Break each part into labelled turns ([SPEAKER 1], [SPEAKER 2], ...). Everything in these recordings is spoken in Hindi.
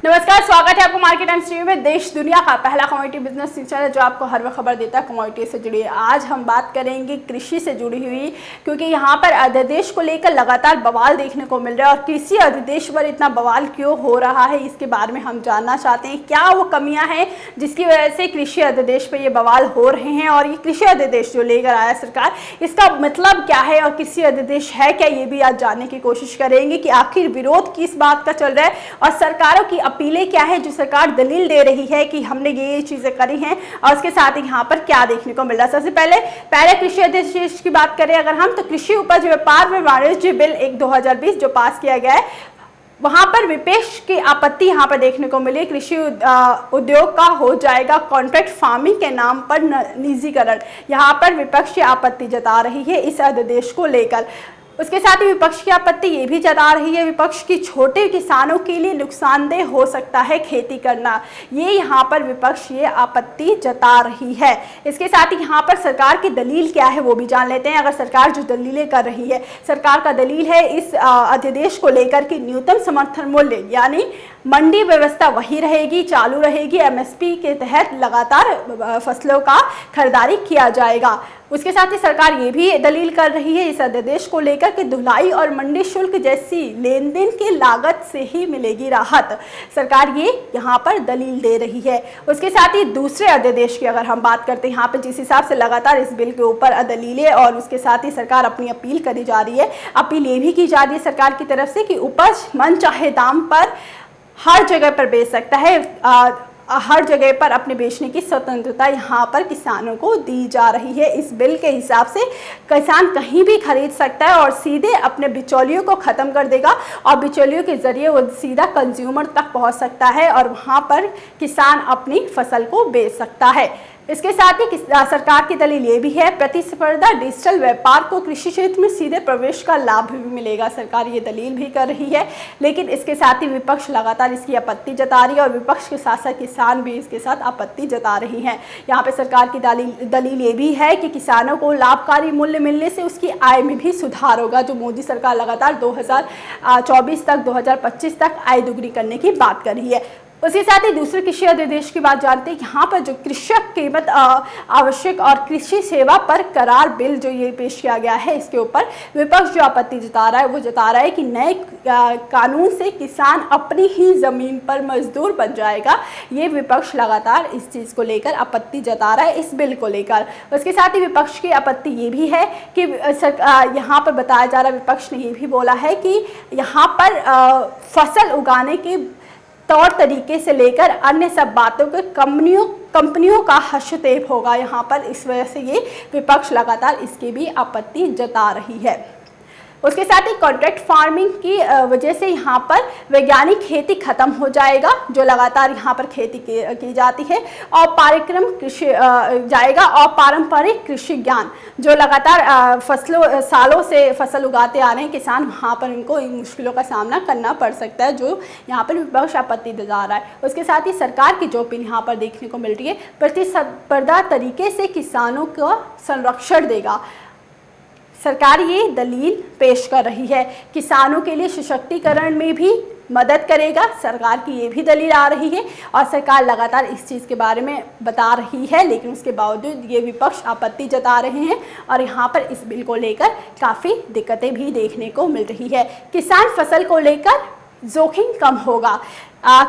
[SPEAKER 1] नमस्कार, स्वागत है आपको मार्केट टाइम्स टीवी में। देश दुनिया का पहला कमोडिटी बिजनेस चैनल जो आपको हर वक्त खबर देता है कमोडिटी से जुड़ी। आज हम बात करेंगे कृषि से जुड़ी हुई, क्योंकि यहाँ पर अध्यादेश को लेकर लगातार बवाल देखने को मिल रहा है और कृषि अध्यादेश पर इतना बवाल क्यों हो रहा है इसके बारे में हम जानना चाहते हैं। क्या वो कमियां हैं जिसकी वजह से कृषि अध्यादेश पर ये बवाल हो रहे हैं और ये कृषि अध्यादेश जो लेकर आया सरकार, इसका मतलब क्या है और कृषि अध्यादेश है क्या, ये भी आज जानने की कोशिश करेंगे कि आखिर विरोध किस बात का चल रहा है और सरकारों की अपीलें क्या है जो सरकार दलील दे रही है कि हमने ये चीजें करी हैं और उसके साथ ही यहाँ पर क्या देखने को मिल रहा है। सबसे पहले कृषि अध्यादेश की बात करें अगर हम, तो कृषि उपज व्यापार व वाणिज्य बिल 1/2020 जो पास किया गया है, वहां पर विपक्ष की आपत्ति यहाँ पर देखने को मिली। कृषि उद्योग का हो जाएगा कॉन्ट्रैक्ट फार्मिंग के नाम पर निजीकरण, यहाँ पर विपक्ष की आपत्ति जता रही है इस अध्यादेश को लेकर। उसके साथ ही विपक्ष की आपत्ति ये भी जता रही है विपक्ष की छोटे किसानों के लिए नुकसानदेह हो सकता है खेती करना, ये यहाँ पर विपक्ष ये आपत्ति जता रही है। इसके साथ ही यहाँ पर सरकार की दलील क्या है वो भी जान लेते हैं। अगर सरकार जो दलीलें कर रही है, सरकार का दलील है इस अध्यादेश को लेकर कि न्यूनतम समर्थन मूल्य यानी मंडी व्यवस्था वही रहेगी, चालू रहेगी। एमएसपी के तहत लगातार फसलों का खरीदारी किया जाएगा। उसके साथ ही सरकार ये भी दलील कर रही है इस अध्यादेश को लेकर कि धुलाई और मंडी शुल्क जैसी लेन देन की लागत से ही मिलेगी राहत, सरकार ये यहाँ पर दलील दे रही है। उसके साथ ही दूसरे अध्यादेश की अगर हम बात करते हैं, यहाँ पर जिस हिसाब से लगातार इस बिल के ऊपर दलीलें और उसके साथ ही सरकार अपनी अपील करी जा रही है, अपील ये भी की जा रही है सरकार की तरफ से कि उपज मन चाहे दाम पर हर जगह पर बेच सकता है, हर जगह पर अपने बेचने की स्वतंत्रता यहाँ पर किसानों को दी जा रही है। इस बिल के हिसाब से किसान कहीं भी खरीद सकता है और सीधे अपने बिचौलियों को ख़त्म कर देगा और बिचौलियों के ज़रिए वो सीधा कंज्यूमर तक पहुँच सकता है और वहाँ पर किसान अपनी फसल को बेच सकता है। इसके साथ ही सरकार की दलील ये भी है प्रतिस्पर्धा डिजिटल व्यापार को कृषि क्षेत्र में सीधे प्रवेश का लाभ भी मिलेगा, सरकार ये दलील भी कर रही है। लेकिन इसके साथ ही विपक्ष लगातार इसकी आपत्ति जता रही है और विपक्ष के साथ साथ किसान भी इसके साथ आपत्ति जता रही हैं। यहाँ पे सरकार की दलील ये भी है कि किसानों को लाभकारी मूल्य मिलने से उसकी आय में भी सुधार होगा, जो मोदी सरकार लगातार 2024 तक 2025 तक आय दोगुनी करने की बात कर रही है। उसके साथ ही दूसरे कृषि अध्यादेश की बात जानते हैं। यहाँ पर जो कृषक कीमत आवश्यक और कृषि सेवा पर करार बिल जो ये पेश किया गया है, इसके ऊपर विपक्ष जो आपत्ति जता रहा है वो जता रहा है कि नए कानून से किसान अपनी ही ज़मीन पर मजदूर बन जाएगा। ये विपक्ष लगातार इस चीज़ को लेकर आपत्ति जता रहा है इस बिल को लेकर। उसके साथ ही विपक्ष की आपत्ति ये भी है कि यहाँ पर बताया जा रहा है, विपक्ष ने ये भी बोला है कि यहाँ पर फसल उगाने के तौर तरीके से लेकर अन्य सब बातों के कंपनियों का हस्तक्षेप होगा यहाँ पर। इस वजह से ये विपक्ष लगातार इसकी भी आपत्ति जता रही है। उसके साथ ही कॉन्ट्रैक्ट फार्मिंग की वजह से यहाँ पर वैज्ञानिक खेती खत्म हो जाएगा, जो लगातार यहाँ पर खेती की जाती है, और पारिक्रम कृषि जाएगा और पारंपरिक कृषि ज्ञान जो लगातार सालों से फसल उगाते आ रहे हैं किसान, वहाँ पर इनको इन मुश्किलों का सामना करना पड़ सकता है, जो यहाँ पर विपक्ष आपत्ति जता रहा है। उसके साथ ही सरकार की जो अपील यहाँ पर देखने को मिल रही है, प्रतिस्पर्धा तरीके से किसानों का संरक्षण देगा, सरकार ये दलील पेश कर रही है। किसानों के लिए सशक्तिकरण में भी मदद करेगा, सरकार की ये भी दलील आ रही है और सरकार लगातार इस चीज़ के बारे में बता रही है। लेकिन उसके बावजूद ये विपक्ष आपत्ति जता रहे हैं और यहाँ पर इस बिल को लेकर काफ़ी दिक्कतें भी देखने को मिल रही है। किसान फसल को लेकर जोखिम कम होगा,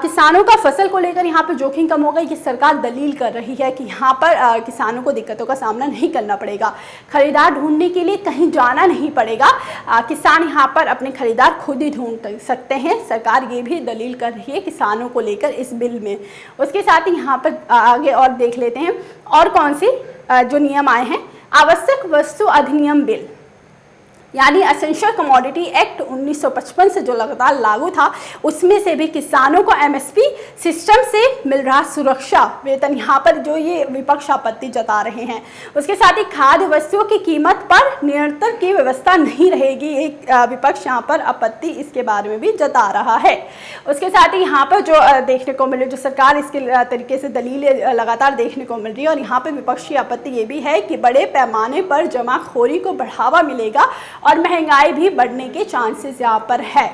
[SPEAKER 1] किसानों का फसल को लेकर यहाँ पर जोखिम कम होगा, ये सरकार दलील कर रही है कि यहाँ पर किसानों को दिक्कतों का सामना नहीं करना पड़ेगा, खरीदार ढूंढने के लिए कहीं जाना नहीं पड़ेगा, किसान यहाँ पर अपने खरीदार खुद ही ढूंढ सकते हैं, सरकार ये भी दलील कर रही है किसानों को लेकर इस बिल में। उसके साथ ही यहाँ पर आगे और देख लेते हैं और कौन सी जो नियम आए हैं। आवश्यक वस्तु अधिनियम बिल यानी एसेंशियल कमोडिटी एक्ट 1955 से जो लगातार लागू था, उसमें से भी किसानों को एमएसपी सिस्टम से मिल रहा सुरक्षा वेतन, यहाँ पर जो ये विपक्ष आपत्ति जता रहे हैं। उसके साथ ही खाद्य वस्तुओं की कीमत पर नियंत्रण की व्यवस्था नहीं रहेगी, एक विपक्ष यहाँ पर आपत्ति इसके बारे में भी जता रहा है। उसके साथ ही यहाँ पर जो देखने को मिले, जो सरकार इसके तरीके से दलील लगातार देखने को मिल रही है और यहाँ पर विपक्ष की आपत्ति ये भी है कि बड़े पैमाने पर जमाखोरी को बढ़ावा मिलेगा और महंगाई भी बढ़ने के चांसेस यहाँ पर है।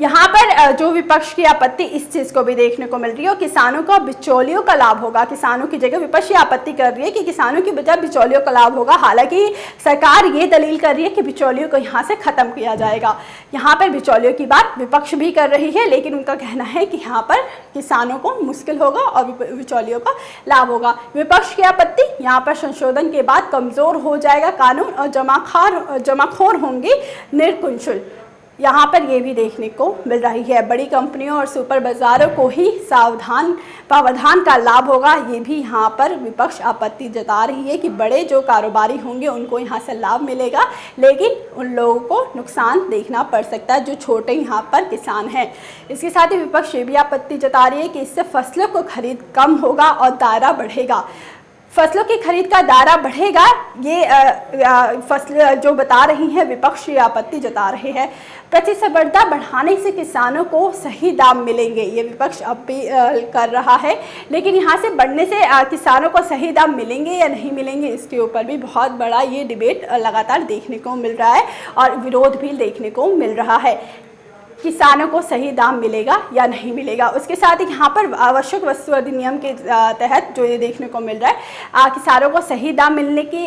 [SPEAKER 1] यहाँ पर जो विपक्ष की आपत्ति इस चीज को भी देखने को मिल रही है, किसानों को बिचौलियों का लाभ होगा। किसानों की जगह विपक्ष ये आपत्ति कर रही है कि किसानों की बजाय बिचौलियों का लाभ होगा। हालांकि सरकार ये दलील कर रही है कि बिचौलियों को यहाँ से खत्म किया जाएगा। यहाँ पर बिचौलियों की बात विपक्ष भी कर रही है, लेकिन उनका कहना है कि यहाँ पर किसानों को मुश्किल होगा और बिचौलियों का लाभ होगा। विपक्ष की आपत्ति, यहाँ पर संशोधन के बाद कमजोर हो जाएगा कानून और जमाखोर होंगे निरकुशल। यहाँ पर ये भी देखने को मिल रही है। बड़ी कंपनियों और सुपर बाजारों को ही प्रावधान का लाभ होगा। ये भी यहाँ पर विपक्ष आपत्ति जता रही है कि बड़े जो कारोबारी होंगे उनको यहाँ से लाभ मिलेगा, लेकिन उन लोगों को नुकसान देखना पड़ सकता है जो छोटे यहाँ पर किसान हैं। इसके साथ ही विपक्ष ये भी आपत्ति जता रही है कि इससे फसलों को खरीद कम होगा और दायरा बढ़ेगा। फसलों की खरीद का दायरा बढ़ेगा, ये फसल जो बता रही हैं विपक्ष, ये आपत्ति जता रहे हैं। प्रतिस्पर्धा बढ़ाने से किसानों को सही दाम मिलेंगे, ये विपक्ष अपील कर रहा है। लेकिन यहाँ से बढ़ने से किसानों को सही दाम मिलेंगे या नहीं मिलेंगे, इसके ऊपर भी बहुत बड़ा ये डिबेट लगातार देखने को मिल रहा है और विरोध भी देखने को मिल रहा है। किसानों को सही दाम मिलेगा या नहीं मिलेगा। उसके साथ ही यहाँ पर आवश्यक वस्तु अधिनियम के तहत जो ये देखने को मिल रहा है, किसानों को सही दाम मिलने की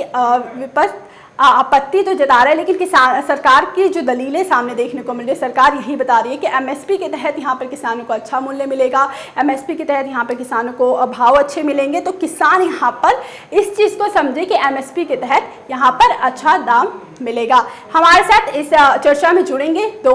[SPEAKER 1] विपक्ष आपत्ति तो जता रहा है, लेकिन किसान सरकार की जो दलीलें सामने देखने को मिल रही है, सरकार यही बता रही है कि एमएसपी के तहत यहाँ पर किसानों को अच्छा मूल्य मिलेगा, एमएसपी के तहत यहाँ पर किसानों को भाव अच्छे मिलेंगे। तो किसान यहाँ पर इस चीज़ को समझे कि एमएसपी के तहत यहाँ पर अच्छा दाम मिलेगा। हमारे साथ इस चर्चा में जुड़ेंगे दो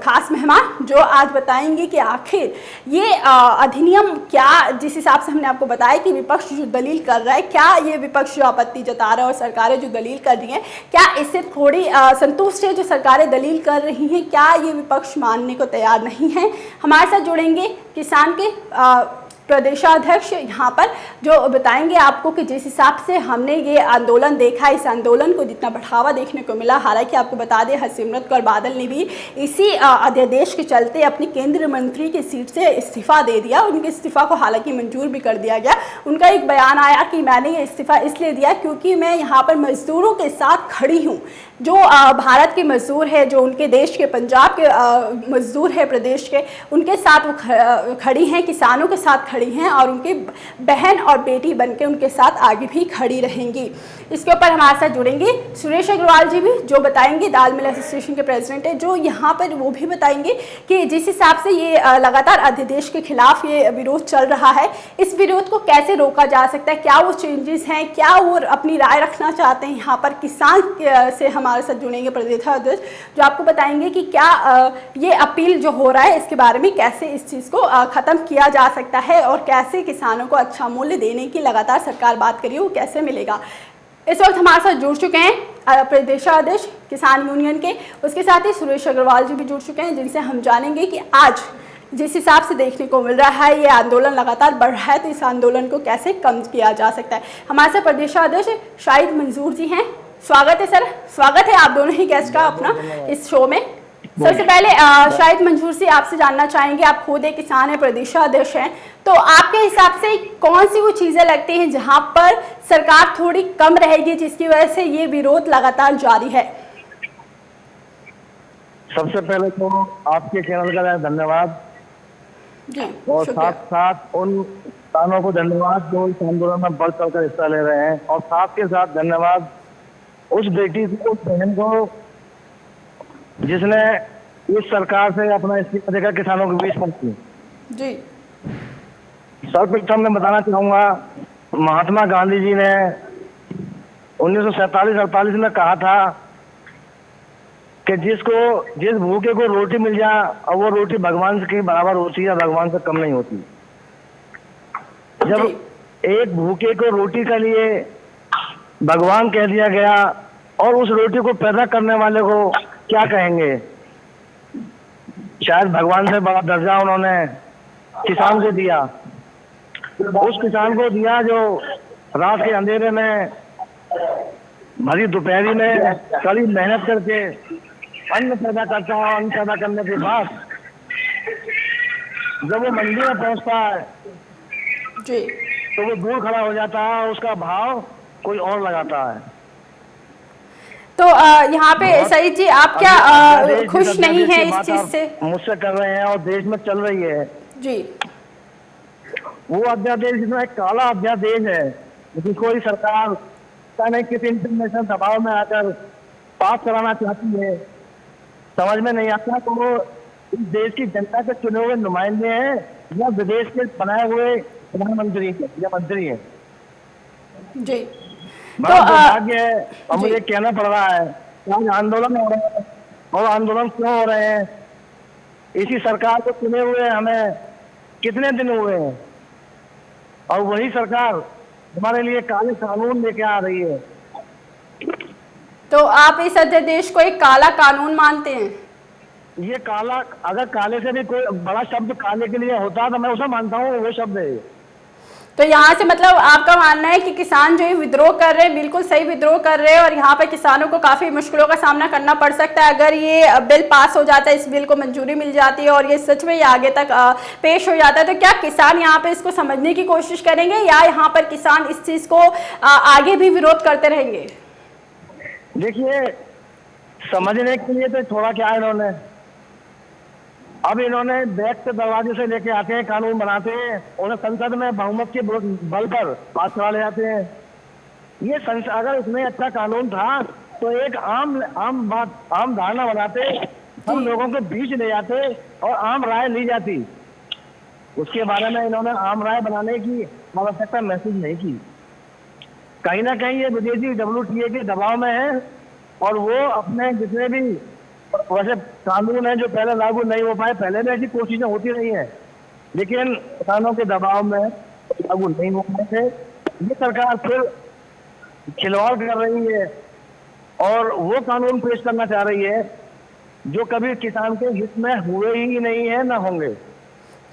[SPEAKER 1] खास मेहमान जो आज बताएंगे कि आखिर ये अधिनियम क्या, जिस हिसाब से हमने आपको बताया कि विपक्ष जो दलील कर रहा है, क्या ये विपक्ष जो आपत्ति जता रहा है और सरकारें जो दलील कर रही हैं, क्या इससे थोड़ी संतुष्ट है जो सरकारें दलील कर रही हैं, क्या ये विपक्ष मानने को तैयार नहीं है। हमारे साथ जुड़ेंगे किसान के प्रदेशाध्यक्ष यहाँ पर जो बताएंगे आपको कि जिस हिसाब से हमने ये आंदोलन देखा, इस आंदोलन को जितना बढ़ावा देखने को मिला। हालांकि आपको बता दें हरसिमरत कौर बादल ने भी इसी अध्यादेश के चलते अपनी केंद्रीय मंत्री की सीट से इस्तीफा दे दिया। उनके इस्तीफा को हालांकि मंजूर भी कर दिया गया। उनका एक बयान आया कि मैंने ये इस्तीफा इसलिए दिया क्योंकि मैं यहाँ पर मजदूरों के साथ खड़ी हूँ, जो भारत के मजदूर है, जो उनके देश के पंजाब के मजदूर है प्रदेश के, उनके साथ वो खड़ी हैं, किसानों के साथ खड़ी हैं और उनकी बहन और बेटी बनके उनके साथ आगे भी खड़ी रहेंगी। इसके ऊपर हमारे साथ जुड़ेंगे सुरेश अग्रवाल जी भी, जो बताएंगे दाल मिल एसोसिएशन के प्रेसिडेंट है, जो यहाँ पर वो भी बताएंगे कि जिस हिसाब से ये लगातार अध्यादेश के खिलाफ ये विरोध चल रहा है, इस विरोध को कैसे रोका जा सकता है, क्या वो चेंजेस हैं, क्या वो अपनी राय रखना चाहते हैं। यहाँ पर किसान से हमारे साथ जुड़ेंगे प्रदेशाध्यक्ष जो आपको बताएंगे कि क्या ये अपील जो हो रहा है इसके बारे में कैसे इस चीज़ को ख़त्म किया जा सकता है और कैसे किसानों को अच्छा मूल्य देने की लगातार सरकार बात करी है, वो कैसे मिलेगा। इस वक्त हमारे साथ जुड़ चुके हैं प्रदेशाध्यक्ष किसान यूनियन के, उसके साथ ही सुरेश अग्रवाल जी भी जुड़ चुके हैं, जिनसे हम जानेंगे कि आज जिस हिसाब से देखने को मिल रहा है ये आंदोलन लगातार बढ़ रहा है, तो इस आंदोलन को कैसे कम किया जा सकता है। हमारे साथ प्रदेशाध्यक्ष शाहिद मंजूर जी हैं। स्वागत है सर, स्वागत है आप दोनों ही गेस्ट का अपना इस शो में। सबसे पहले शाहिद मंजूर से आपसे जानना चाहेंगे, आप खुद एक किसान है, प्रदेशाध्यक्ष हैं, तो आपके हिसाब से कौन सी वो चीज़ें लगती हैं जहां पर सरकार थोड़ी कम रहेगी जिसकी वजह से ये विरोध लगातार जारी है।
[SPEAKER 2] सबसे पहले तो आपके चैनल का धन्यवाद
[SPEAKER 1] जी,
[SPEAKER 2] और साथ साथ उन किसानों को धन्यवाद जो इस आंदोलन में बढ़ चढ़ कर हिस्सा ले रहे हैं, और साथ के साथ धन्यवाद उस बेटी को, उस बहन को जिसने इस सरकार से अपना इस्तीफा देकर किसानों के बीच पहुंची।
[SPEAKER 1] जी,
[SPEAKER 2] सर्वप्रथम मैं बताना चाहूंगा, महात्मा गांधी जी ने 1947-48 में कहा था कि जिस भूखे को रोटी मिल जाए और वो रोटी भगवान के बराबर होती है, भगवान से कम नहीं होती। जब एक भूखे को रोटी के लिए भगवान कह दिया गया और उस रोटी को पैदा करने वाले को क्या कहेंगे। शायद भगवान से बड़ा दर्जा उन्होंने किसान को दिया, उस किसान को दिया जो रात के अंधेरे में, भरी दोपहरी में कड़ी मेहनत करके अन्न पैदा करता है। अन्न पैदा करने के बाद जब वो मंडी में पहुंचता है
[SPEAKER 1] जी,
[SPEAKER 2] तो वो दूर खड़ा हो जाता है, उसका भाव कोई और लगाता है।
[SPEAKER 1] तो यहाँ पे सईद जी आप क्या खुश नहीं है इस चीज से?
[SPEAKER 2] मुझसे कर रहे हैं और देश में चल रही है
[SPEAKER 1] जी।
[SPEAKER 2] वो अध्यादेश जिसमें एक काला अध्यादेश है, लेकिन कोई सरकार का नहीं किसी इंटरनेशनल दबाव में आकर पास कराना चाहती है, समझ में नहीं आता। तो वो इस देश की जनता के चुने हुए नुमाइंदे हैं या विदेश के बनाए हुए प्रधानमंत्री या मंत्री है।
[SPEAKER 1] जी।
[SPEAKER 2] बड़ा दुर्भाग्य है और मुझे कहना पड़ रहा है आज आंदोलन हो रहे हैं, और आंदोलन क्यों हो रहे हैं? इसी सरकार को चुने हुए हमें कितने दिन हुए हैं, और वही सरकार हमारे लिए काले कानून लेके आ रही है।
[SPEAKER 1] तो आप इस अध्यादेश को एक काला कानून मानते हैं?
[SPEAKER 2] ये काला, अगर काले से भी कोई बड़ा शब्द काले के लिए होता तो मैं उसे मानता हूँ, वो शब्द है।
[SPEAKER 1] तो यहाँ से मतलब आपका मानना है कि किसान जो ये विद्रोह कर रहे हैं बिल्कुल सही विद्रोह कर रहे हैं, और यहाँ पर किसानों को काफी मुश्किलों का सामना करना पड़ सकता है अगर ये बिल पास हो जाता है, इस बिल को मंजूरी मिल जाती है और ये सच में ये आगे तक पेश हो जाता है। तो क्या किसान यहाँ पे इसको समझने की कोशिश करेंगे या यहाँ पर किसान इस चीज को आगे भी विरोध करते रहेंगे?
[SPEAKER 2] देखिए, समझने के लिए तो थोड़ा क्या इन्होंने, अब इन्होंने बैक से दरवाजे से लेके आते हैं, कानून बनाते हैं, उन्हें संसद में बहुमत के बल पर पास करा ले जाते हैं। ये अगर इसमें अच्छा कानून था तो एक आम धारणा बनाते, हम लोगों के बीच ले जाते और आम राय ली जाती। उसके बारे में इन्होंने आम राय बनाने की आवश्यकता महसूस नहीं की। कहीं ना कहीं ये विदेशी WTA के दबाव में है, और वो अपने जितने भी वैसे कानून है जो पहले लागू नहीं हो पाए, पहले भी ऐसी कोशिशें होती रही हैं, लेकिन किसानों के दबाव में लागू नहीं हो पाए थे। ये सरकार फिर खिलवाड़ कर रही है और वो कानून पेश करना चाह रही है जो कभी किसान के हित में हुए ही नहीं है, ना होंगे।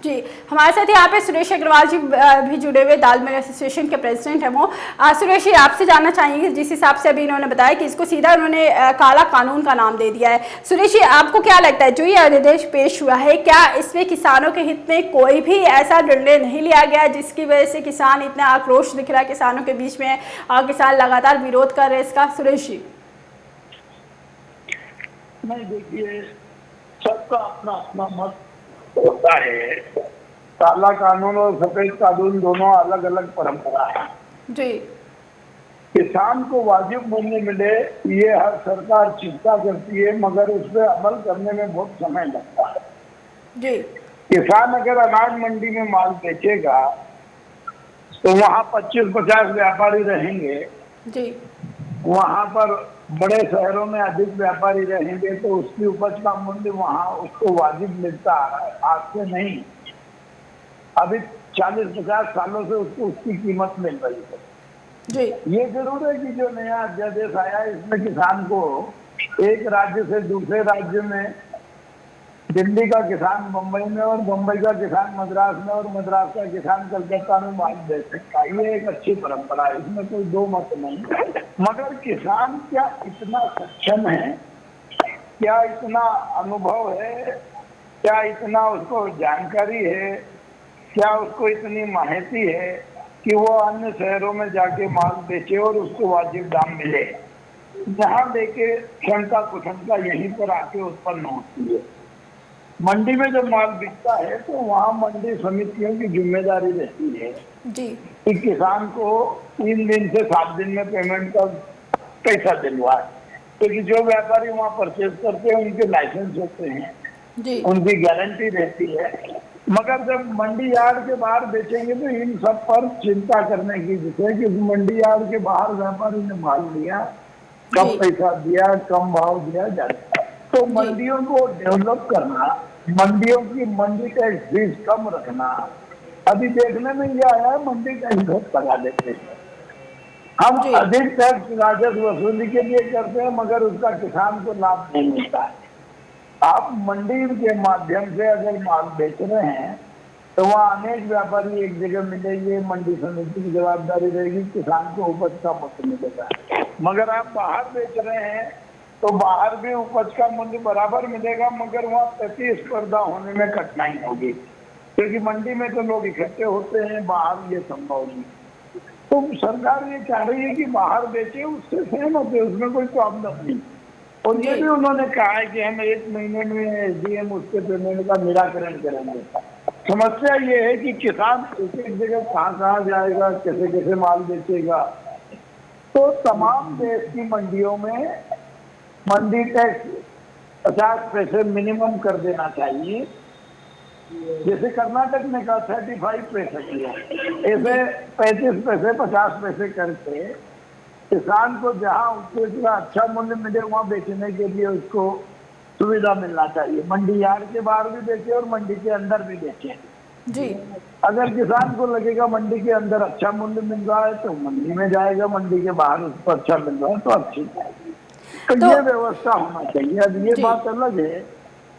[SPEAKER 1] जी, हमारे साथ यहाँ पे सुरेश अग्रवाल जी भी जुड़े हुए, दाल मिल एसोसिएशन के प्रेसिडेंट हैं वो। सुरेश जी, आपसे जानना चाहेंगे, जिस हिसाब से अभी इन्होंने बताया कि इसको सीधा उन्होंने काला कानून का नाम दे दिया है। सुरेश जी, आपको क्या लगता है जो ये अध्यादेश पेश हुआ है, क्या इसमें किसानों के हित में कोई भी ऐसा निर्णय नहीं लिया गया जिसकी वजह से किसान इतना आक्रोश दिख रहा है किसानों के बीच में और किसान लगातार विरोध कर रहे हैं इसका? सुरेश जी।
[SPEAKER 3] नहीं, देखिए, सबका अपना अपना मत होता है। काला कानून और सफेद कानून दोनों अलग अलग परंपरा है
[SPEAKER 1] जी।
[SPEAKER 3] किसान को वाजिब मूल्य मिले ये हर सरकार चिंता करती है, मगर उस पर अमल करने में बहुत समय लगता है
[SPEAKER 1] जी।
[SPEAKER 3] किसान अगर अनाज मंडी में माल बेचेगा तो वहाँ 25-50 व्यापारी रहेंगे
[SPEAKER 1] जी।
[SPEAKER 3] वहाँ पर बड़े शहरों में अधिक व्यापारी रहेंगे तो उसकी उपज का मूल्य वहाँ उसको वाजिब मिलता है। आज से नहीं, अभी 40-50 सालों से उसको उसकी कीमत मिल रही है
[SPEAKER 1] जी।
[SPEAKER 3] ये जरूर है कि जो नया अध्यादेश आया इसमें किसान को एक राज्य से दूसरे राज्य में, दिल्ली का किसान मुंबई में और मुंबई का किसान मद्रास में और मद्रास का किसान कलकत्ता में माल बेच सकता है। ये एक अच्छी परंपरा है, इसमें कोई दो मत नहीं। मगर किसान क्या इतना सक्षम है, क्या इतना अनुभव है, क्या इतना उसको जानकारी है, क्या उसको इतनी माहिती है कि वो अन्य शहरों में जाके माल बेचे और उसको वाजिब दाम मिले? यहाँ लेके शंका कुशंका यहीं पर आके उत्पन्न होती है। मंडी में जब माल बिकता है तो वहाँ मंडी समितियों की जिम्मेदारी रहती है
[SPEAKER 1] जी
[SPEAKER 3] कि किसान को 3 दिन से 7 दिन में पेमेंट का पैसा दिलवाए, क्योंकि जो व्यापारी वहाँ परचेज करते हैं उनके लाइसेंस होते हैं
[SPEAKER 1] जी।
[SPEAKER 3] उनकी गारंटी रहती है। मगर जब मंडी यार्ड के बाहर बेचेंगे तो इन सब पर चिंता करने की विषय कि मंडी यार्ड के बाहर व्यापारी ने माल लिया, कम पैसा दिया, कम भाव दिया जाता है। तो मंडियों को डेवलप करना, मंडियों की मंडी टैक्स फीस कम रखना, अभी देखने में ये आया है मंडी टैक्स बहुत लगा देते हैं। हम अधिक टैक्स राजस्व वसूली के लिए करते हैं मगर उसका किसान को लाभ नहीं मिलता है। आप मंडी के माध्यम से अगर माल बेच रहे हैं तो वहाँ अनेक व्यापारी एक जगह मिलेंगे, मंडी समिति की जवाबदारी रहेगी, किसान को उपज का मूल्य मिलेगा। मगर आप बाहर बेच रहे हैं तो बाहर भी उपज का मूल्य बराबर मिलेगा, मगर वहाँ प्रतिस्पर्धा होने में कठिनाई होगी, क्योंकि मंडी में तो लोग इकट्ठे होते हैं, बाहर ये संभव नहीं। तो सरकार ये चाह रही है कि बाहर बेचे, उससे सहमत है, उसमें कोई प्रॉब्लम नहीं। और ये भी उन्होंने कहा है कि हम 1 महीने में एसडीएम उसके पेमेंट का निराकरण करेंगे। समस्या ये है कि किसान एक जगह कहाँ जाएगा, कैसे कैसे माल बेचेगा। तो तमाम देश की मंडियों में मंडी टैक्स 50 पैसे मिनिमम कर देना चाहिए। जैसे कर्नाटक ने कहा 35 पैसे किया, ऐसे 35 पैसे 50 पैसे करके किसान को जहां उसको अच्छा मूल्य मिले वहां बेचने के लिए उसको सुविधा मिलना चाहिए। मंडी यार्ड के बाहर भी बेचे और मंडी के अंदर भी बेचे
[SPEAKER 1] जी।
[SPEAKER 3] अगर किसान को लगेगा मंडी के अंदर अच्छा मूल्य मिल रहा है तो मंडी में जाएगा, मंडी के बाहर उसको अच्छा मिल रहा है तो अच्छी जाएगी। तो ये व्यवस्था होना चाहिए। अब ये बात अलग है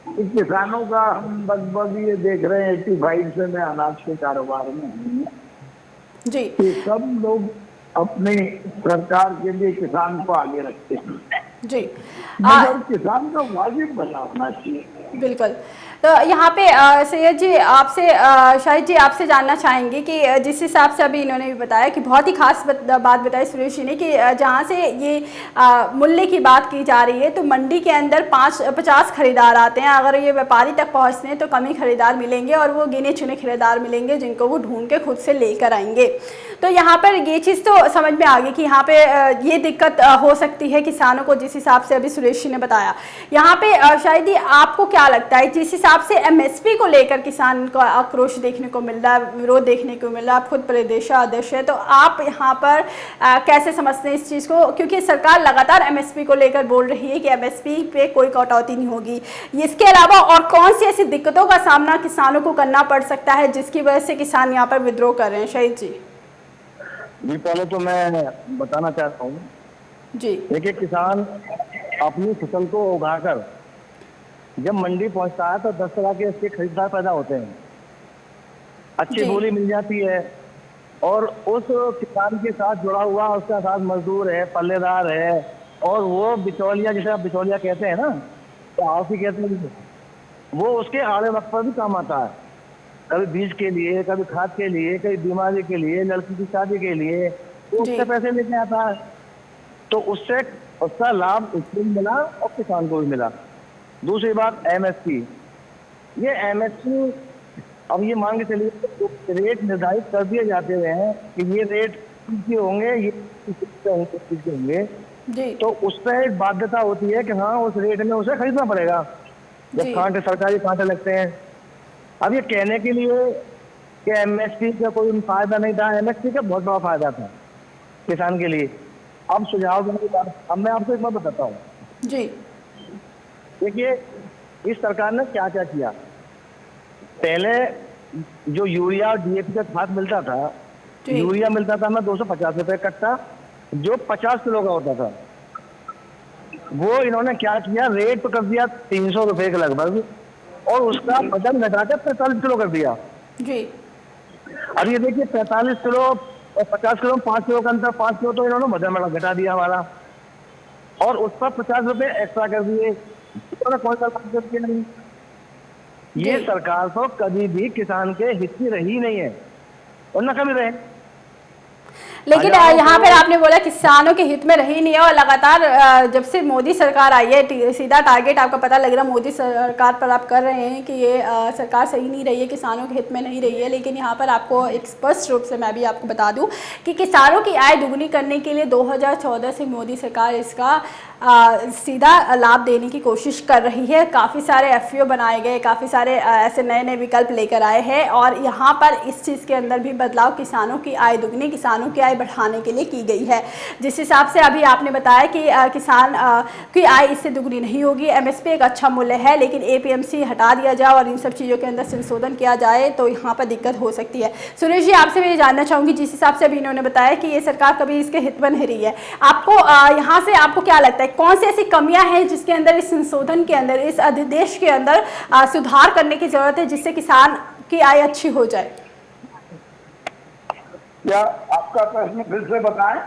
[SPEAKER 3] कि किसानों का हम लगभग ये देख रहे हैं 85 से मैं अनाज के कारोबार में हूँ
[SPEAKER 1] जी।
[SPEAKER 3] कि सब लोग अपनी सरकार के लिए किसान को आगे रखते हैं
[SPEAKER 1] जी।
[SPEAKER 3] मगर किसान का वाजिब बनाना चाहिए।
[SPEAKER 1] बिल्कुल। तो यहाँ पे सैयद जी आपसे शाहिद जी आपसे जानना चाहेंगे कि जिस हिसाब से अभी इन्होंने भी बताया कि बहुत ही खास बात बताई सुरेश जी ने कि जहाँ से ये मूल्य की बात की जा रही है तो मंडी के अंदर 50 खरीदार आते हैं, अगर ये व्यापारी तक पहुँचते हैं तो कम ही खरीदार मिलेंगे और वो गिने चुने खरीदार मिलेंगे जिनको वो ढूंढ के खुद से लेकर आएंगे। तो यहाँ पर ये चीज़ तो समझ में आ गई कि यहाँ पे ये दिक्कत हो सकती है किसानों को, जिस हिसाब से अभी सुरेश जी ने बताया। यहाँ पे शायद ही आपको क्या लगता है जिस हिसाब से एमएसपी को लेकर किसान का आक्रोश देखने को मिल रहा है, विरोध देखने को मिल रहा है, आप खुद प्रदेशाध्यक्ष है, तो आप यहाँ पर कैसे समझते हैं इस चीज़ को? क्योंकि सरकार लगातार एमएसपी को लेकर बोल रही है कि एमएसपी पे कोई कटौती नहीं होगी। इसके अलावा और कौन सी ऐसी दिक्कतों का सामना किसानों को करना पड़ सकता है जिसकी वजह से किसान यहाँ पर विद्रोह कर रहे हैं? शाहिद जी।
[SPEAKER 2] जी पहले तो मैं बताना चाहता हूँ
[SPEAKER 1] जी।
[SPEAKER 2] एक किसान अपनी फसल को उगाकर जब मंडी पहुंचता है तो 10 तरह के इसके खरीदार पैदा होते हैं, अच्छी बोली मिल जाती है और उस किसान के साथ जुड़ा हुआ उसका साथ मजदूर है, पल्लेदार है और वो बिचौलिया, जिसे आप बिचौलिया कहते हैं ना, तो आप ही कहते हैं, वो उसके आड़े वक्त पर भी काम आता है। कभी बीज के लिए, कभी खाद के लिए, कभी बीमारी के लिए, लड़की की शादी के लिए, तो उससे पैसे लेके आता है। तो उससे उसका लाभ उसको भी मिला और किसान को भी मिला। दूसरी बात एमएसपी, ये एमएसपी अब ये मान के चलिए रेट निर्धारित कर दिए जाते हैं कि ये रेट के होंगे, ये होंगे जी। तो उस पर एक बाध्यता होती है कि हाँ उस रेट में उसे खरीदना पड़ेगा जब कांटे सरकारी कांटे लगते हैं। अब ये कहने के लिए कि एमएसपी का कोई फायदा नहीं था, एमएसपी का बहुत बड़ा फायदा था किसान के लिए। अब सुझाव देने की बात, अब मैं आपको एक बात बताता हूँ
[SPEAKER 1] जी।
[SPEAKER 2] देखिए इस सरकार ने क्या क्या किया। पहले जो यूरिया और डीएपी का खाद मिलता था, यूरिया मिलता था हमें 250 रुपए कट्टा, जो 50 किलो का होता था। वो इन्होंने क्या किया, रेट तो कर दिया 300 रुपए के लगभग और उसका वजन घटाकर 45 किलो कर दिया
[SPEAKER 1] जी।
[SPEAKER 2] अब ये देखिए 45 किलो और 50 किलो में 5 किलो का अंतर, 5 किलो तो इन्होंने वजन घटा दिया हमारा और उस पर 50 रुपए एक्स्ट्रा कर दिए। कौन सा नहीं, ये सरकार तो कभी भी किसान के हित की रही नहीं है और न कभी रहे।
[SPEAKER 1] लेकिन यहाँ पर आपने बोला किसानों के हित में रही नहीं है और लगातार जब से मोदी सरकार आई है सीधा टारगेट आपका पता लग रहा मोदी सरकार पर आप कर रहे हैं कि ये सरकार सही नहीं रही है, किसानों के हित में नहीं रही है। लेकिन यहाँ पर आपको एक स्पष्ट रूप से मैं भी आपको बता दूं कि किसानों की आय दुगनी करने के लिए 2014 से मोदी सरकार इसका सीधा लाभ देने की कोशिश कर रही है। काफ़ी सारे एफपीओ बनाए गए, काफ़ी सारे ऐसे नए नए विकल्प लेकर आए हैं और यहाँ पर इस चीज़ के अंदर भी बदलाव किसानों की आय दुगनी, किसानों की आय बढ़ाने के लिए की गई है। जिस हिसाब से अभी आपने बताया कि किसान की आय इससे दुगनी नहीं होगी। एमएसपी एक अच्छा मूल्य है लेकिन एपीएमसी हटा दिया जाए और इन सब चीज़ों के अंदर संशोधन किया जाए तो यहाँ पर दिक्कत हो सकती है। सुरेश जी आपसे मैं ये जानना चाहूँगी, जिस हिसाब से अभी इन्होंने बताया कि ये सरकार कभी इसके हित में नहीं रही है, आपको यहाँ से आपको क्या लगता है कौन सी ऐसी कमियां हैं जिसके अंदर इस संशोधन के अंदर, इस अध्यादेश के अंदर सुधार करने की जरूरत है जिससे किसान की आय अच्छी हो जाए?
[SPEAKER 3] क्या आपका प्रश्न फिर से बताएं?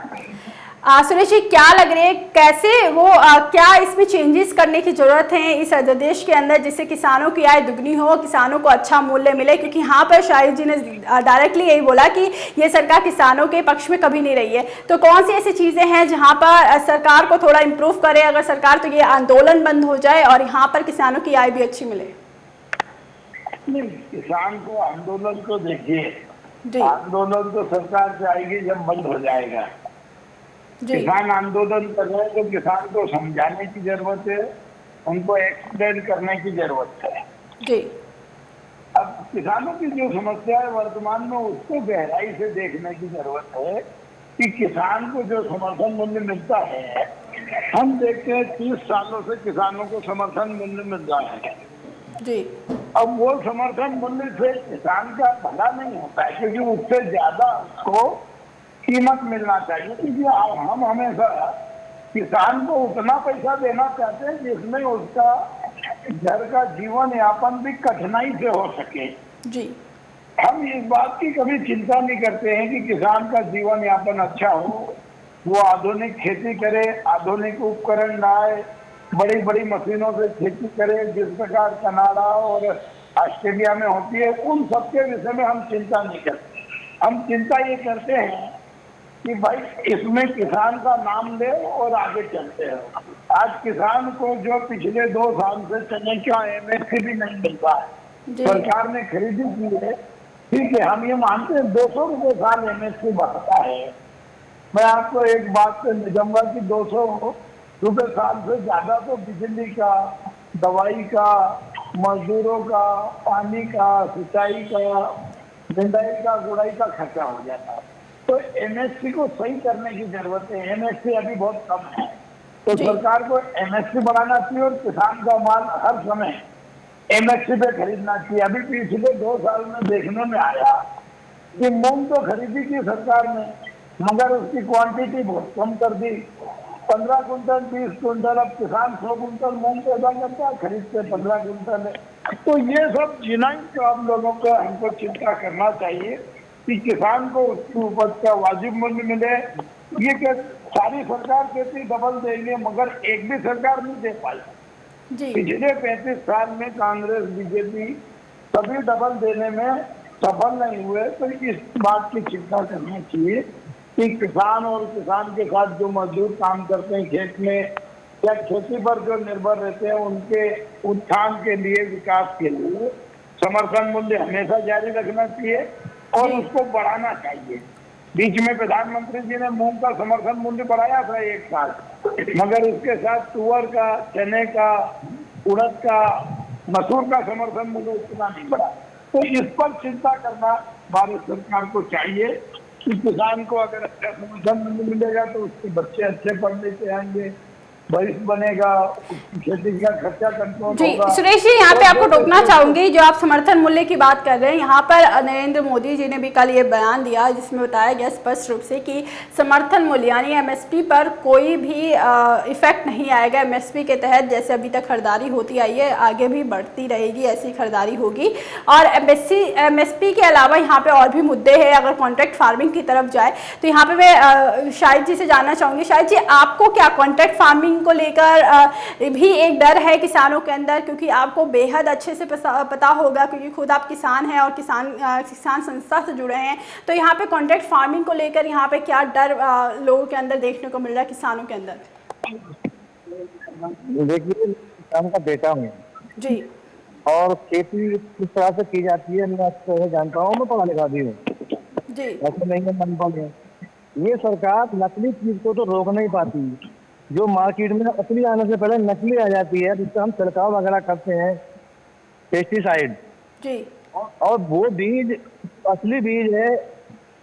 [SPEAKER 1] सुरेश जी, क्या लग रही है, कैसे वो क्या इसमें चेंजेस करने की जरूरत है इस अध्यादेश के अंदर, जिससे किसानों की आय दुगनी हो, किसानों को अच्छा मूल्य मिले? क्योंकि यहाँ पर शाहिद जी ने डायरेक्टली यही बोला कि ये सरकार किसानों के पक्ष में कभी नहीं रही है। तो कौन सी ऐसी चीजें हैं जहाँ पर सरकार को थोड़ा इम्प्रूव करे अगर सरकार, तो ये आंदोलन बंद हो जाए और यहाँ पर किसानों की आय भी अच्छी मिले?
[SPEAKER 3] नहीं, किसान को आंदोलन को देखिए,
[SPEAKER 1] जी
[SPEAKER 3] आंदोलन तो सरकार से आएगी जब बंद हो जाएगा।
[SPEAKER 1] जी
[SPEAKER 3] किसान आंदोलन कर रहे हैं तो किसान को समझाने की जरूरत है, उनको एक्सप्लेन करने की जरूरत है।
[SPEAKER 1] जी
[SPEAKER 3] अब किसानों की जो समस्या है वर्तमान में, उसको गहराई से देखने की जरूरत है कि किसान को जो समर्थन मूल्य मिलता है, हम देखते हैं 30 सालों से किसानों को समर्थन मूल्य मिल रहा है।
[SPEAKER 1] जी
[SPEAKER 3] अब वो समर्थन मूल्य से किसान का भला नहीं होता है, क्योंकि उससे ज्यादा उसको कीमत मिलना चाहिए। क्योंकि हम हमेशा किसान को उतना पैसा देना चाहते हैं जिसमें उसका घर का जीवन यापन भी कठिनाई से हो सके।
[SPEAKER 1] जी
[SPEAKER 3] हम इस बात की कभी चिंता नहीं करते हैं कि किसान का जीवन यापन अच्छा हो, वो आधुनिक खेती करे, आधुनिक उपकरण लाए, बड़ी बड़ी मशीनों से खेती करे, जिस प्रकार कनाडा और ऑस्ट्रेलिया में होती है, उन सबके विषय में हम चिंता नहीं करते। हम चिंता ये करते हैं कि भाई इसमें किसान का नाम ले और आगे चलते हैं। आज किसान को जो पिछले 2 साल से चने का MSP भी नहीं मिल रहा है, सरकार ने खरीदी की है, ठीक है, हम ये मानते हैं 200 रुपये साल MSP बढ़ता है। मैं आपको एक बात से निजूंगा कि 200 रुपये साल से ज्यादा तो बिजली का, दवाई का, मजदूरों का, पानी का, सिंचाई का, निंदाई का, गुड़ाई का खर्चा हो जाता है। तो MSP को सही करने की जरूरत है। MSP अभी बहुत कम है, तो सरकार को MSP बढ़ाना चाहिए और किसान का माल हर समय MSP पे खरीदना चाहिए। अभी पिछले 2 साल में देखने में आया कि मूंग तो खरीदी थी सरकार ने, मगर उसकी क्वांटिटी बहुत कम कर दी। 15 कुंटल 20 कुंटल, अब किसान 100 कुंटल मूंग पैदा करता है, खरीदते 15 कुंटल है। तो ये सब जिनाई को आप लोगों को हमको चिंता करना चाहिए कि किसान को उसकी उपज का वाजिब मूल्य मिले। ये क्या सारी सरकार कहती डबल देंगे, मगर एक भी सरकार नहीं दे पाई। पिछले 35 साल में कांग्रेस बीजेपी सभी डबल देने में सफल नहीं हुए। तो इस बात की चिंता करनी चाहिए कि किसान और किसान के साथ जो मजदूर काम करते हैं खेत में या खेती पर जो निर्भर रहते हैं, उनके उत्थान के लिए, विकास के लिए समर्थन मूल्य हमेशा जारी रखना चाहिए और उसको बढ़ाना चाहिए। बीच में प्रधानमंत्री जी ने मूंग का समर्थन मूल्य बढ़ाया था 1 साल, मगर उसके साथ तुअर का, चने का, उड़द का, मसूर का समर्थन मूल्य उतना नहीं बढ़ा। तो इस पर चिंता करना भारत सरकार को चाहिए कि किसान को अगर अच्छा समर्थन मूल्य मिलेगा तो उसके बच्चे अच्छे पढ़ने से आएंगे, भविष्य बनेगा, खेती का खर्चा कंट्रोल होगा।
[SPEAKER 1] सुरेश जी, यहाँ पे आपको टोकना चाहूंगी, जो आप समर्थन मूल्य की बात कर रहे हैं, यहाँ पर नरेंद्र मोदी जी ने भी कल ये बयान दिया जिसमें बताया गया स्पष्ट रूप से कि समर्थन मूल्य यानी MSP पर कोई भी इफेक्ट नहीं आएगा। MSP के तहत जैसे अभी तक खरीदारी होती आई है, आगे भी बढ़ती रहेगी, ऐसी खरीदारी होगी। और MSP के अलावा यहाँ पे और भी मुद्दे हैं। अगर कॉन्ट्रैक्ट फार्मिंग की तरफ जाए तो यहाँ पे मैं शाहिद जी से जानना चाहूंगी, शाहिद जी आपको क्या कॉन्ट्रैक्ट फार्मिंग को लेकर भी एक डर है किसानों के अंदर? क्योंकि आपको बेहद अच्छे से पता होगा, क्योंकि खुद आप किसान हैं और किसान संस्था से जुड़े हैं। तो यहाँ पे कॉन्ट्रैक्ट फार्मिंग को लेकर यहाँ पे क्या डर लोगों के अंदर देखने को मिल रहा है, किसानों के अंदर?
[SPEAKER 2] देखिए, किसान का बेटा हूँ
[SPEAKER 1] जी,
[SPEAKER 2] और खेती किस तरह से की जाती है मैं अच्छे से जानता हूँ, मैं पढ़ा लिखा भी हूँ
[SPEAKER 1] जी,
[SPEAKER 2] ऐसे नहीं है मनपा में। ये सरकार नकली चीज को तो रोक नहीं पाती। जो मार्केट में असली आने से पहले नकली आ जाती है, जिससे हम छिड़काव वगैरह करते हैं, पेस्टिसाइड
[SPEAKER 1] जी,
[SPEAKER 2] और वो बीज असली बीज है।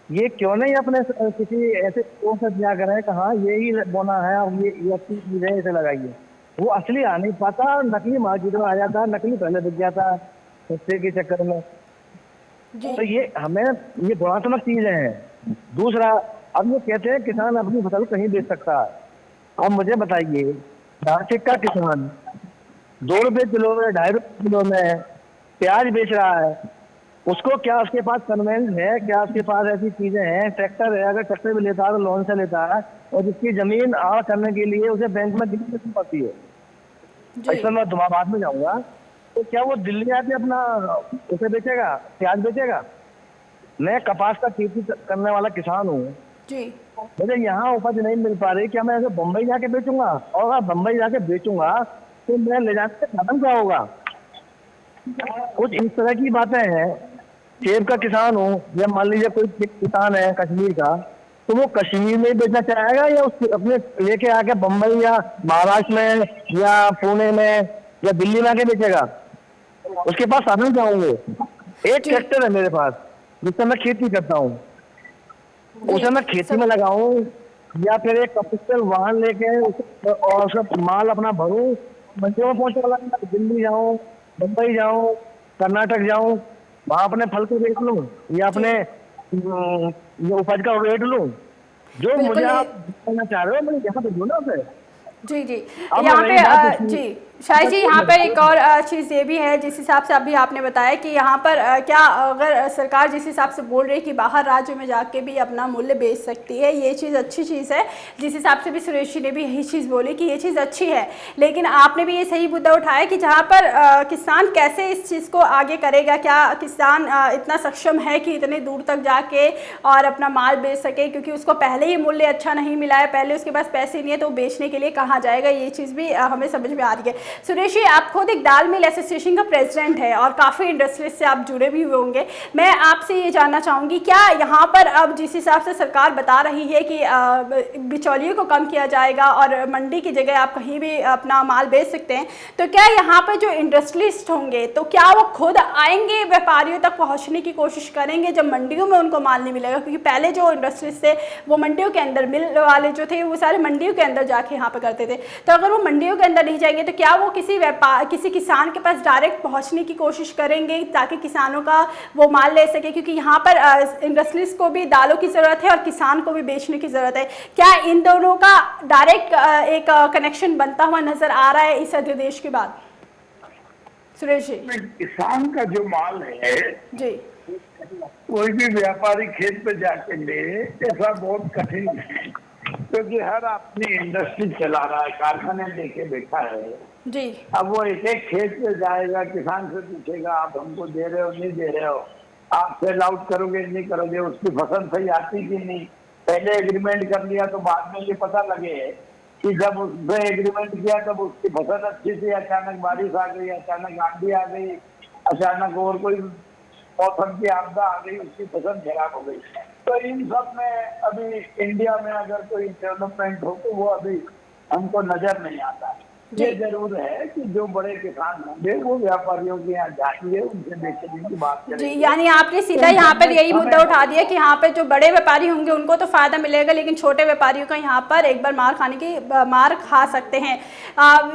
[SPEAKER 2] ये क्यों नहीं अपने किसी ऐसे से दिया करें, कहाँ यही बोना है और ये अच्छी चीज है, इसे लगाइए। वो असली आ नहीं पाता, नकली मार्केट में आ जाता, नकली पहले बिक जाता सस्ते के चक्कर में। तो ये हमें ये गुणात्मक चीजें हैं। दूसरा, अब ये कहते हैं किसान अपनी फसल कहीं बेच सकता है। अब मुझे बताइए, नासिक का किसान 2 रुपये किलो में, 2.5 रुपये किलो में प्याज बेच रहा है, उसको क्या उसके पास कन्वेंस है, क्या उसके पास ऐसी चीजें हैं, ट्रैक्टर है, अगर ट्रैक्टर भी लेता है तो लोन से लेता है, और जिसकी जमीन आड़ करने के लिए उसे बैंक में गिरवी रखनी पड़ती है।
[SPEAKER 1] जी
[SPEAKER 2] ऐसा मैं बाद में जाऊंगा, तो क्या वो दिल्ली आके अपना उसे बेचेगा, प्याज बेचेगा? मैं कपास का खेती करने वाला किसान हूँ,
[SPEAKER 1] जी
[SPEAKER 2] मुझे यहाँ उपज नहीं मिल पा रही, क्या मैं ऐसे बम्बई जाके बेचूंगा? और अगर बम्बई जाके बेचूंगा तो मैं ले जाने से साधन क्या होगा? कुछ इस तरह की बातें हैं। सेब का किसान हूँ, या मान लीजिए कोई किसान है कश्मीर का, तो वो कश्मीर में ही बेचना चाहेगा या उस अपने लेके आके बम्बई या महाराष्ट्र में या पुणे में या दिल्ली में आके बेचेगा? उसके पास साधन क्या होंगे? एक ट्रैक्टर है मेरे पास जिससे मैं खेती करता हूँ, उसे मैं खेती में लगाऊं या फिर एक कमर्शियल वाहन लेके और उसका माल अपना भरूं, मंडियों में पहुंचे वाला, दिल्ली जाऊं, मुंबई जाऊं, कर्नाटक जाऊं, वहां अपने फल को बेच लूं या अपने ये उपज का रेट लूं? जो
[SPEAKER 1] बिल्कुल
[SPEAKER 2] मुझे
[SPEAKER 1] ये-
[SPEAKER 2] आप कहना चाह रहे हो, मैं यहाँ पे दो ना उसे।
[SPEAKER 1] जी जी
[SPEAKER 2] अब
[SPEAKER 1] यहाँ
[SPEAKER 2] रही
[SPEAKER 1] पे
[SPEAKER 2] बात इसकी-
[SPEAKER 1] जी शायद जी यहाँ पर एक और चीज़ ये भी है, जिस हिसाब से अभी आपने बताया कि यहाँ पर क्या अगर सरकार जिस हिसाब से बोल रही है कि बाहर राज्यों में जाके भी अपना मूल्य बेच सकती है, ये चीज़ अच्छी चीज़ है। जिस हिसाब से भी सुरेश जी ने भी यही चीज़ बोली कि ये चीज़ अच्छी है, लेकिन आपने भी ये सही मुद्दा उठाया कि जहाँ पर किसान कैसे इस चीज़ को आगे करेगा, क्या किसान इतना सक्षम है कि इतने दूर तक जाके और अपना माल बेच सके, क्योंकि उसको पहले ही मूल्य अच्छा नहीं मिला है, पहले उसके पास पैसे नहीं है, तो बेचने के लिए कहाँ जाएगा? ये चीज़ भी हमें समझ में आ रही है। सुरेश जी, आप खुद एक दाल मिल एसोसिएशन का प्रेसिडेंट है और काफ़ी इंडस्ट्रीज से आप जुड़े भी हुए होंगे। मैं आपसे ये जानना चाहूँगी, क्या यहाँ पर अब जिस हिसाब से सरकार बता रही है कि बिचौलियों को कम किया जाएगा और मंडी की जगह आप कहीं भी अपना माल बेच सकते हैं, तो क्या यहाँ पर जो इंडस्ट्रियलिस्ट होंगे तो क्या वो खुद आएंगे, व्यापारियों तक पहुँचने की कोशिश करेंगे जब मंडियों में उनको माल नहीं मिलेगा? क्योंकि पहले जो इंडस्ट्रीज थे वो मंडियों के अंदर, मिल वाले जो थे वो सारे मंडियों के अंदर जाके यहाँ पर करते थे, तो अगर वो मंडियों के अंदर नहीं जाएंगे तो क्या वो किसी किसान के पास डायरेक्ट पहुंचने की कोशिश करेंगे ताकि किसानों का वो माल ले सके? क्योंकि यहाँ पर इंडस्ट्रीज को भी दालों की ज़रूरत है और किसान को भी बेचने की ज़रूरत है। क्या इन दोनों का डायरेक्ट एक कनेक्शन बनता हुआ नज़र आ रहा है इस अध्यादेश के बाद? सुरेश जी।
[SPEAKER 3] किसान का जो माल है
[SPEAKER 1] जी
[SPEAKER 3] कोई भी व्यापारी खेत पे जाके ले, ऐसा बहुत कठिन है, क्योंकि हर अपनी इंडस्ट्री चला रहा है, कारखाने लेके बैठा है
[SPEAKER 1] जी
[SPEAKER 3] अब वो एक एक खेत पे जाएगा, किसान से पूछेगा आप हमको दे रहे हो नहीं दे रहे हो, आप सेल आउट करोगे नहीं करोगे, उसकी फसल सही आती कि नहीं, पहले एग्रीमेंट कर लिया तो बाद में ये पता लगे कि जब उसने एग्रीमेंट किया तब उसकी फसल अच्छी थी, अचानक बारिश आ गई, अचानक आंधी आ गई, अचानक और कोई मौसम की आपदा आ गई, उसकी फसल खराब हो गई। तो इन सब में अभी इंडिया में अगर कोई डेवलपमेंट हो तो वो अभी हमको नजर नहीं आता। ये जरूर है कि जो बड़े किसान होंगे वो व्यापारियों के यहाँ जाएंगे, उनसे बेचने की बात
[SPEAKER 1] जी,
[SPEAKER 3] करेंगे।
[SPEAKER 1] यानी आपने सीधा यहाँ पर यही मुद्दा उठा दिया कि यहाँ पे जो बड़े व्यापारी होंगे उनको तो फायदा मिलेगा, लेकिन छोटे व्यापारियों का यहाँ पर एक बार मार खा सकते हैं।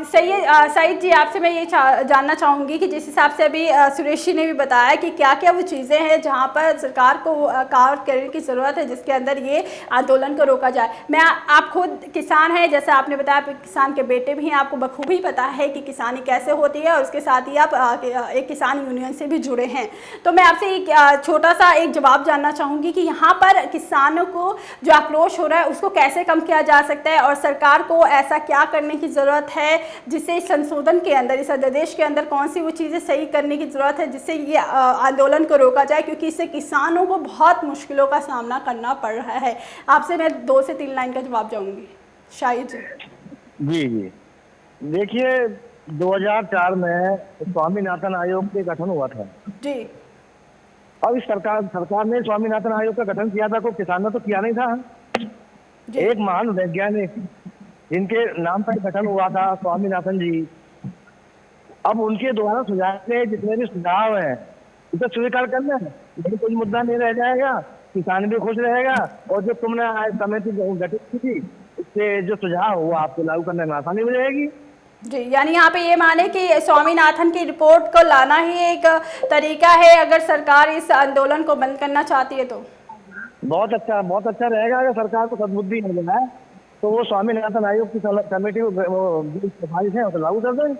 [SPEAKER 1] सही है सईद जी, आपसे मैं ये जानना चाहूँगी कि जिस हिसाब से अभी सुरेश जी ने भी बताया कि क्या क्या वो चीज़ें हैं जहाँ पर सरकार को कार्य करने की ज़रूरत है जिसके अंदर ये आंदोलन को रोका जाए। आप खुद किसान हैं, जैसे आपने बताया, किसान के बेटे भी हैं, आपको बखूबी पता है कि किसानी कैसे होती है, और उसके साथ ही आप एक किसान यूनियन से भी जुड़े हैं। तो मैं आपसे एक छोटा सा एक जवाब जानना चाहूँगी कि यहाँ पर किसानों को जो आक्रोश हो रहा है उसको कैसे कम किया जा सकता है, और सरकार को ऐसा क्या करने की ज़रूरत है जिससे इस संशोधन के अंदर, इस अध्यादेश के अंदर कौन सी वो चीज़ें सही करने की ज़रूरत है जिससे ये आंदोलन को रोका जाए, क्योंकि इससे किसानों को बहुत मुश्किलों का सामना करना पड़ रहा है। आपसे मैं 2 से 3 लाइन का जवाब चाहूँगी। शाहिद जी।
[SPEAKER 2] जी, देखिए 2004 में स्वामीनाथन आयोग के गठन हुआ था
[SPEAKER 1] जी
[SPEAKER 2] अब इस सरकार ने स्वामीनाथन आयोग का गठन किया था, कोई किसान ने तो किया नहीं था।
[SPEAKER 1] जी
[SPEAKER 2] एक महान वैज्ञानिक जिनके नाम पर गठन हुआ था, स्वामीनाथन जी, अब उनके द्वारा सुझाए गए जितने भी सुझाव हैं उसे स्वीकार करना है, लेकिन कोई मुद्दा नहीं रह जाएगा, किसान भी खुश रहेगा, और जो तुमने समिति गठित की थी उससे जो सुझाव वो आपको लागू करने में आसानी हो जाएगी।
[SPEAKER 1] जी, यानी यहाँ पे ये माने कि स्वामीनाथन की रिपोर्ट को लाना ही एक तरीका है अगर सरकार इस आंदोलन को बंद करना चाहती है तो?
[SPEAKER 2] बहुत अच्छा रहेगा अगर सरकार को सद्बुद्धि मिल जाए तो वो स्वामीनाथन आयोग की कमेटी को सिफारिश है उसे लागू कर दें।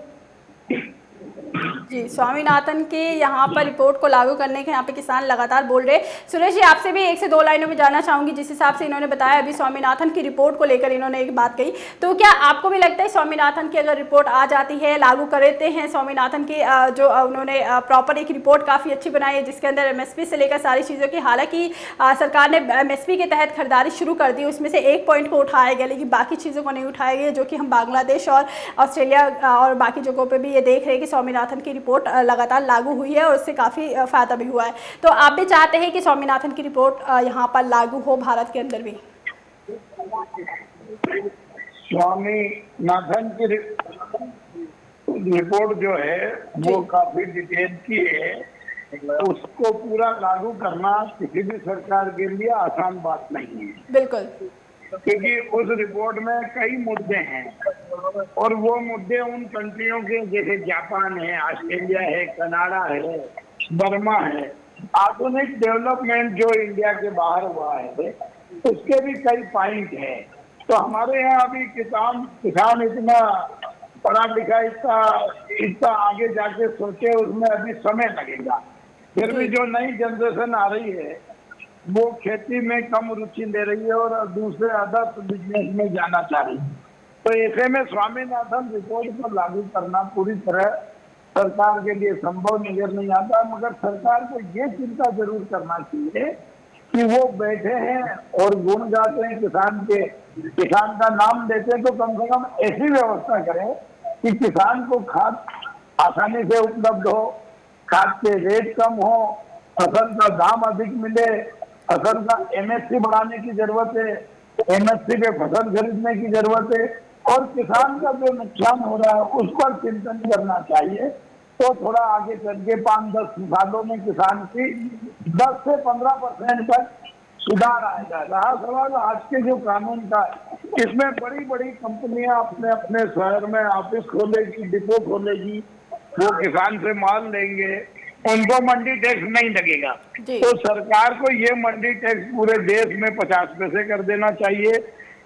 [SPEAKER 1] जी, स्वामीनाथन के यहाँ पर रिपोर्ट को लागू करने के यहाँ पे किसान लगातार बोल रहे हैं। सुरेश जी, आपसे भी एक से दो लाइनों में जानना चाहूंगी। जिस हिसाब से इन्होंने बताया अभी स्वामीनाथन की रिपोर्ट को लेकर इन्होंने एक बात कही, तो क्या आपको भी लगता है स्वामीनाथन की अगर रिपोर्ट आ जाती है, लागू करते हैं स्वामीनाथन की जो उन्होंने प्रॉपर एक रिपोर्ट काफ़ी अच्छी बनाई है जिसके अंदर MSP से लेकर सारी चीज़ों की, हालांकि सरकार ने MSP के तहत खरीदारी शुरू कर दी, उसमें से एक पॉइंट को उठाया गया लेकिन बाकी चीज़ों को नहीं उठाया गया, जो कि हम बांग्लादेश और ऑस्ट्रेलिया और बाकी जगहों पर भी ये देख रहे हैं कि स्वामीनाथन की रिपोर्ट लगातार लागू हुई है और उससे काफ़ी फ़ायदा भी हुआ है। तो आप भी चाहते हैं कि स्वामीनाथन की रिपोर्ट यहाँ पर लागू हो भारत के अंदर भी?
[SPEAKER 3] स्वामीनाथन की रिपोर्ट जो है वो काफी डिटेल की है, उसको पूरा लागू करना किसी भी सरकार के लिए आसान बात नहीं है।
[SPEAKER 1] बिल्कुल,
[SPEAKER 3] क्योंकि उस रिपोर्ट में कई मुद्दे हैं और वो मुद्दे उन कंट्रियों के जैसे जापान है, ऑस्ट्रेलिया है, कनाडा है, बर्मा है, आधुनिक डेवलपमेंट जो इंडिया के बाहर हुआ है उसके भी कई पॉइंट है। तो हमारे यहाँ अभी किसान इतना पढ़ा लिखा इतना आगे जाके सोचे उसमें अभी समय लगेगा। फिर भी जो नई जनरेशन आ रही है वो खेती में कम रुचि ले रही है और दूसरे अदर बिजनेस में जाना चाह रही है। तो ऐसे में स्वामीनाथन रिपोर्ट को लागू करना पूरी तरह सरकार के लिए संभव नजर नहीं आता, मगर सरकार को ये चिंता जरूर करना चाहिए कि वो बैठे हैं और गुण गाते हैं किसान का नाम देते हैं, तो कम से कम ऐसी व्यवस्था करें कि किसान को खाद आसानी से उपलब्ध हो, खाद के रेट कम हो, फसल का दाम अधिक मिले, फसल का MSP बढ़ाने की जरूरत है, MSP पे फसल खरीदने की जरूरत है और किसान का जो नुकसान हो रहा है उस पर चिंतन करना चाहिए। तो थोड़ा आगे चल के 5-10 सालों में किसान की 10 से 15% तक सुधार आएगा। रहा सवाल आज के जो कानून का, इसमें बड़ी बड़ी कंपनियां अपने अपने शहर में ऑफिस खोलेगी, डिपो खोलेगी, वो किसान से माल लेंगे, उनको मंडी टैक्स नहीं लगेगा। तो सरकार को ये मंडी टैक्स पूरे देश में 50 पैसे कर देना चाहिए,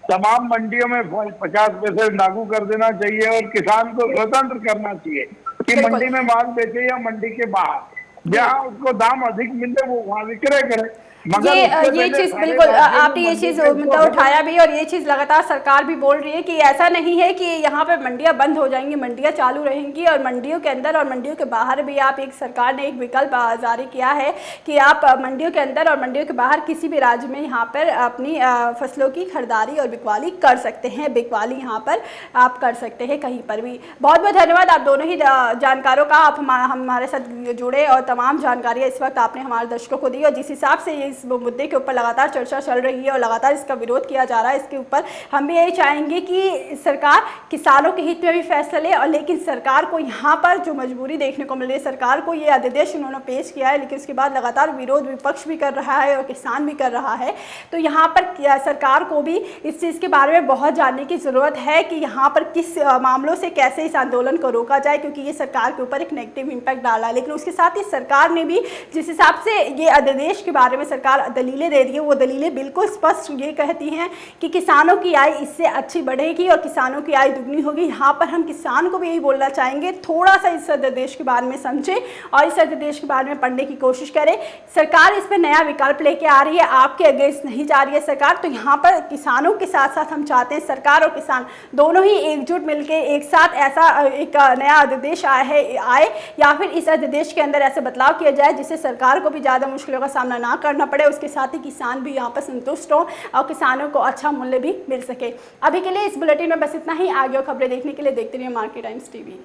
[SPEAKER 3] तमाम मंडियों में 50 पैसे लागू कर देना चाहिए और किसान को स्वतंत्र करना चाहिए कि मंडी में माल बेचे या मंडी के बाहर, जहाँ उसको दाम अधिक मिले वो वहाँ विक्रय करे।
[SPEAKER 1] ये चीज बिल्कुल आपने ये चीज मुद्दा उठाया भी और ये चीज लगातार सरकार भी बोल रही है कि ऐसा नहीं है कि यहाँ पर मंडियां बंद हो जाएंगी, मंडियां चालू रहेंगी और मंडियों के अंदर और मंडियों के बाहर भी आप सरकार ने एक विकल्प जारी किया है कि आप मंडियों के अंदर और मंडियों के बाहर किसी भी राज्य में यहाँ पर अपनी फसलों की खरीदारी और बिकवाली कर सकते हैं, बिकवाली यहाँ पर आप कर सकते हैं कहीं पर भी। बहुत बहुत धन्यवाद आप दोनों ही जानकारों का, आप हमारे साथ जुड़े और तमाम जानकारियाँ इस वक्त आपने हमारे दर्शकों को दी और जिस हिसाब से इस मुद्दे के ऊपर लगातार चर्चा चल रही है और लगातार इसका विरोध किया जा रहा है, इसके ऊपर हम भी यही चाहेंगे कि सरकार किसानों के हित में भी फैसला ले और लेकिन सरकार को यहाँ पर जो मजबूरी देखने को मिल रही है, सरकार को ये अध्यादेश उन्होंने पेश किया है लेकिन उसके बाद लगातार विरोध विपक्ष भी कर रहा है और किसान भी कर रहा है। तो यहाँ पर सरकार को भी इस चीज़ के बारे में बहुत जानने की ज़रूरत है कि यहाँ पर किस मामलों से कैसे इस आंदोलन को रोका जाए, क्योंकि ये सरकार के ऊपर एक नेगेटिव इम्पैक्ट डाला है। लेकिन उसके साथ ही सरकार ने भी जिस हिसाब से ये अध्यादेश के बारे में सरकार दलीलें दे रही है, वो दलीलें बिल्कुल स्पष्ट ये कहती हैं कि किसानों की आय इससे अच्छी बढ़ेगी और किसानों की आय दुगनी होगी। यहाँ पर हम किसान को भी यही बोलना चाहेंगे, थोड़ा सा इस अध्यादेश के बारे में समझें और इस अध्यादेश के बारे में पढ़ने की कोशिश करें। सरकार इस पर नया विकल्प लेके आ रही है, आपके अगेंस्ट नहीं जा रही है सरकार। तो यहाँ पर किसानों के साथ साथ हम चाहते हैं सरकार और किसान दोनों ही एकजुट मिलकर एक साथ ऐसा एक नया अध्यादेश आए या फिर इस अध्यादेश के अंदर ऐसे बदलाव किया जाए जिससे सरकार को भी ज़्यादा मुश्किलों का सामना ना करना पड़े, उसके साथ ही किसान भी यहाँ पर संतुष्ट हो और किसानों को अच्छा मूल्य भी मिल सके। अभी के लिए इस बुलेटिन में बस इतना ही। आगे और खबरें देखने के लिए देखते रहिए मार्केट टाइम्स टीवी।